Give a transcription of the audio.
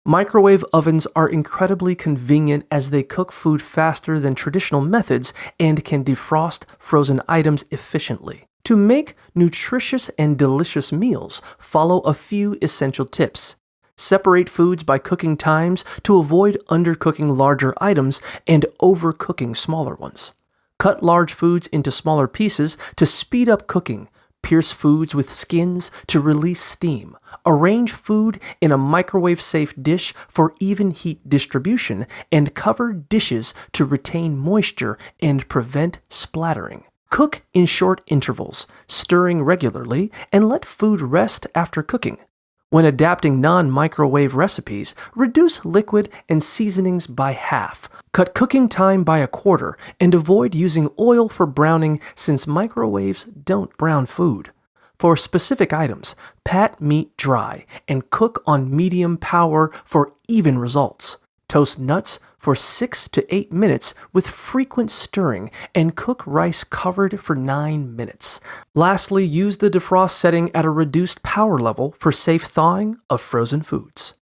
Microwave ovens are incredibly convenient as they cook food faster than traditional methods and can defrost frozen items efficiently. To make nutritious and delicious meals, follow a few essential tips. Separate foods by cooking times to avoid undercooking larger items and overcooking smaller ones. Cut large foods into smaller pieces to speed up cooking. Pierce foods with skins to release steam. Arrange food in a microwave-safe dish for even heat distribution, and cover dishes to retain moisture and prevent splattering. Cook in short intervals, stirring regularly, and let food rest after cooking. When adapting non-microwave recipes, reduce liquid and seasonings by half. Cut cooking time by a quarter, and avoid using oil for browning since microwaves don't brown food. For specific items, pat meat dry and cook on medium power for even results. Toast nuts for 6 to 8 minutes with frequent stirring, and cook rice covered for 9 minutes. Lastly, use the defrost setting at a reduced power level for safe thawing of frozen foods.